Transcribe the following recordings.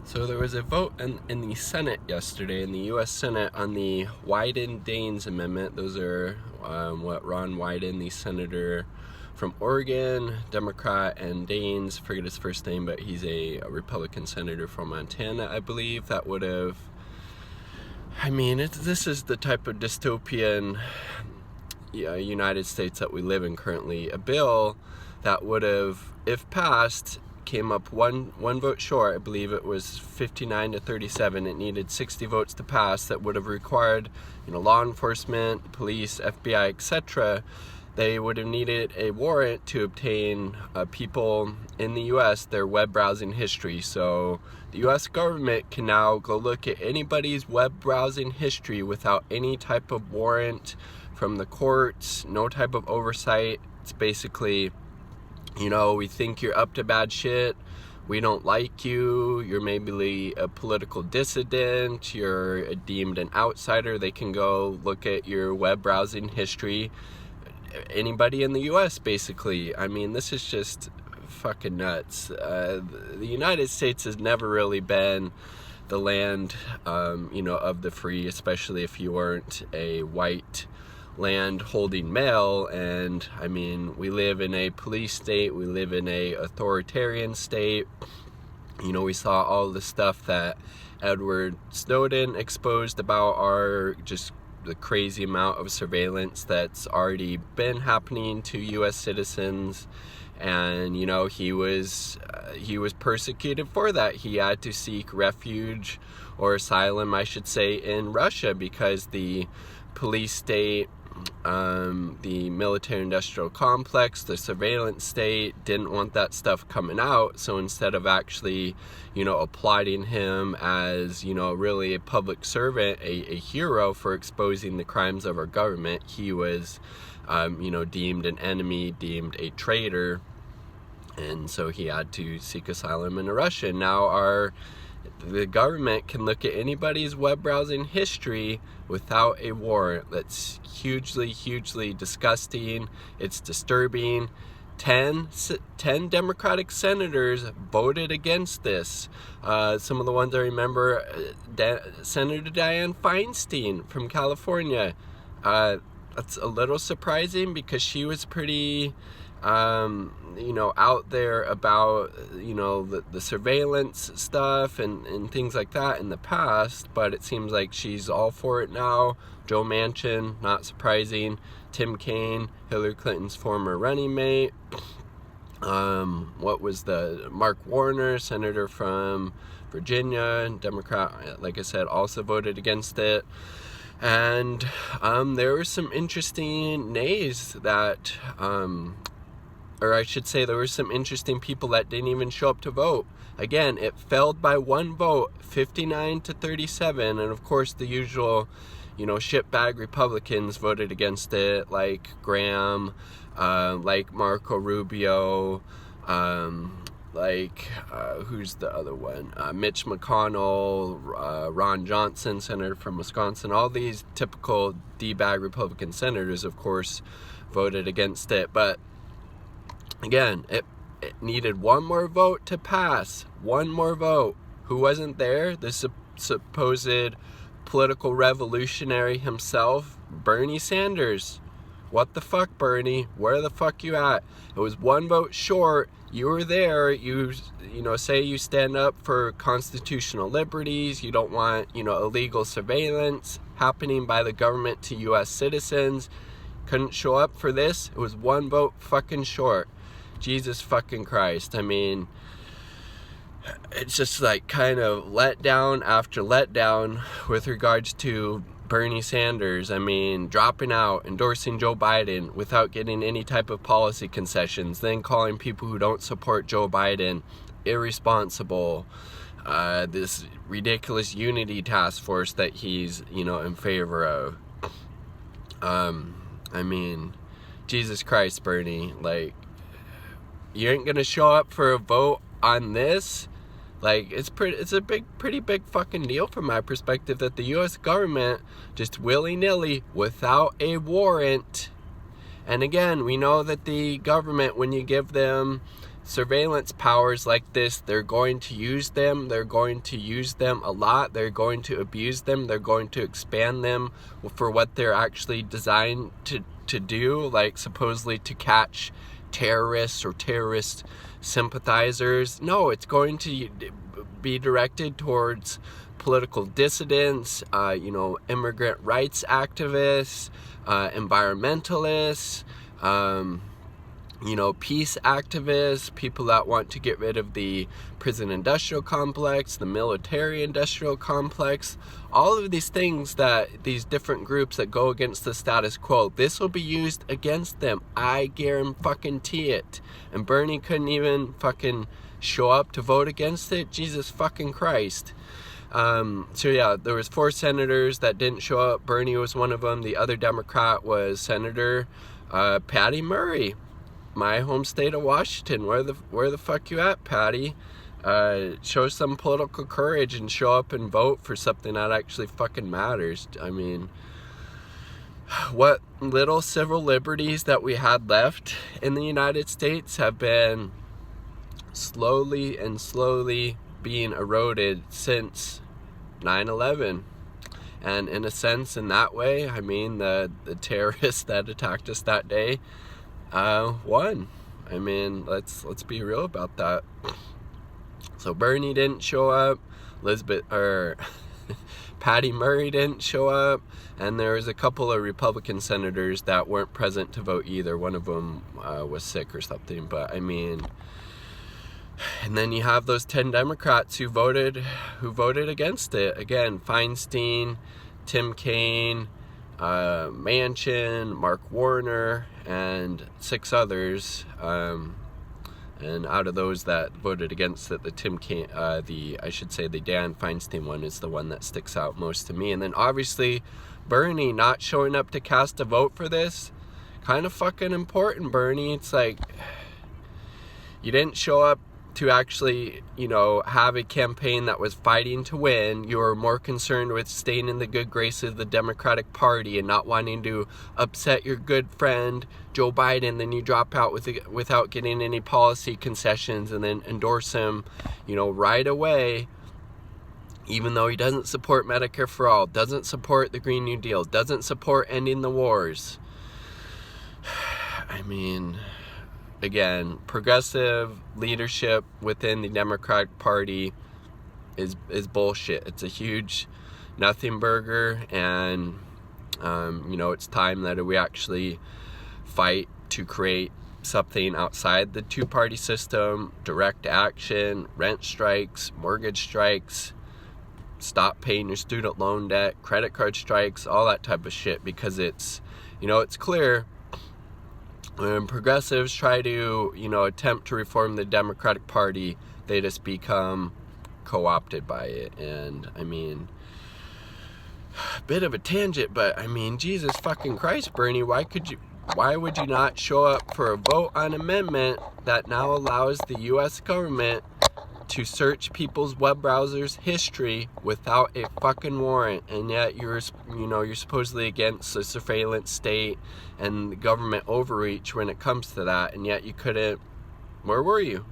So there was a vote in the Senate yesterday, in the U.S. Senate, on the Wyden-Daines amendment. Those are what Ron Wyden, the senator from Oregon, Democrat, and Daines, forget his first name, but he's a Republican senator from Montana, I believe. That would have, this is the type of dystopian United States that we live in currently. A bill that would have, if passed, came up one vote short. I believe it was 59 to 37. It needed 60 votes to pass. That would have required, law enforcement, police, FBI, etc. They would have needed a warrant to obtain people in the U.S. their web browsing history. So the U.S. government can now go look at anybody's web browsing history without any type of warrant from the courts, no type of oversight. It's basically, we think you're up to bad shit, we don't like you, you're maybe a political dissident, you're deemed an outsider. They can go look at your web browsing history. Anybody in the U.S. basically. This is just fucking nuts. The United States has never really been the land, of the free, especially if you weren't a white land holding male. And we live in a police state, we live in a authoritarian state. We saw all the stuff that Edward Snowden exposed about the crazy amount of surveillance that's already been happening to U.S. citizens. And he was persecuted for that. He had to seek refuge or asylum, I should say, in Russia, because the police state, the military-industrial complex, the surveillance state didn't want that stuff coming out. So instead of actually, applauding him as, really a public servant, a hero for exposing the crimes of our government, he was, deemed an enemy, deemed a traitor. And so he had to seek asylum in Russia. Now the government can look at anybody's web browsing history without a warrant. That's hugely, hugely disgusting. It's disturbing. 10 Democratic senators voted against this. Some of the ones I remember, Senator Dianne Feinstein from California. That's a little surprising because she was pretty out there about, the surveillance stuff and things like that in the past, but it seems like she's all for it now. Joe Manchin, not surprising. Tim Kaine, Hillary Clinton's former running mate. Mark Warner, senator from Virginia, Democrat, like I said, also voted against it. And there were some interesting nays that, or I should say there were some interesting people that didn't even show up to vote. Again, it failed by one vote, 59 to 37. And of course, the usual, shitbag Republicans voted against it, like Graham, like Marco Rubio, who's the other one? Mitch McConnell, Ron Johnson, senator from Wisconsin. All these typical D-bag Republican senators, of course, voted against it. But again, it needed one more vote to pass. One more vote. Who wasn't there? The supposed political revolutionary himself, Bernie Sanders. What the fuck, Bernie? Where the fuck you at? It was one vote short. You were there. You say you stand up for constitutional liberties. You don't want, illegal surveillance happening by the government to U.S. citizens. Couldn't show up for this. It was one vote fucking short. Jesus fucking Christ. It's just like kind of letdown after letdown with regards to Bernie Sanders. Dropping out, endorsing Joe Biden without getting any type of policy concessions, then calling people who don't support Joe Biden irresponsible. This ridiculous unity task force that he's, in favor of. Jesus Christ, Bernie, you ain't gonna show up for a vote on this? It's a pretty big fucking deal from my perspective that the U.S. government just willy-nilly, without a warrant. And again, we know that the government, when you give them surveillance powers like this, they're going to use them. They're going to use them a lot. They're going to abuse them. They're going to expand them for what they're actually designed to do, like supposedly to catch terrorists or terrorist sympathizers. No, it's going to be directed towards political dissidents, immigrant rights activists, environmentalists, peace activists, people that want to get rid of the prison industrial complex, the military industrial complex, all of these things, that these different groups that go against the status quo, this will be used against them. I guarantee it. And Bernie couldn't even fucking show up to vote against it. Jesus fucking Christ. So yeah, there was 4 senators that didn't show up. Bernie was one of them. The other Democrat was Senator Patty Murray, my home state of Washington. Where the fuck you at, Patty? Show some political courage and show up and vote for something that actually fucking matters. I mean, what little civil liberties that we had left in the United States have been slowly being eroded since 9/11. And in a sense, in that way, I mean, the terrorists that attacked us that day won. I mean, let's be real about that. So Bernie didn't show up, Patty Murray didn't show up, and there was a couple of Republican senators that weren't present to vote either. One of them was sick or something, but I mean, and then you have those 10 Democrats who voted against it. Again, Feinstein, Tim Kaine, Manchin, Mark Warner, and 6 others. And out of those that voted against it, the Dan Feinstein one is the one that sticks out most to me. And then obviously Bernie not showing up to cast a vote for this, kind of fucking important, Bernie. It's like, you didn't show up to actually, have a campaign that was fighting to win. You were more concerned with staying in the good graces of the Democratic Party and not wanting to upset your good friend Joe Biden. Then you drop out without getting any policy concessions, and then endorse him, right away, even though he doesn't support Medicare for all, doesn't support the Green New Deal, doesn't support ending the wars. I mean, again, progressive leadership within the Democratic Party is bullshit. It's a huge nothing burger, and it's time that we actually fight to create something outside the two-party system. Direct action, rent strikes, mortgage strikes, stop paying your student loan debt, credit card strikes, all that type of shit, because it's clear when progressives try to, attempt to reform the Democratic Party, they just become co-opted by it. And I mean, a bit of a tangent, but I mean, Jesus fucking Christ, Bernie, why would you not show up for a vote on an amendment that now allows the U.S. government to search people's web browsers history without a fucking warrant? And yet you're supposedly against the surveillance state and the government overreach when it comes to that, and yet you couldn't. Where were you?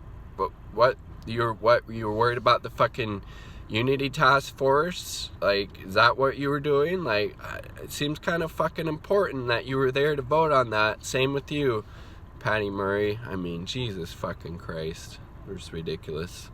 What you were worried about the fucking Unity Task Force? Like, is that what you were doing? Like, it seems kind of fucking important that you were there to vote on that. Same with you, Patty Murray. I mean, Jesus fucking Christ. It was ridiculous.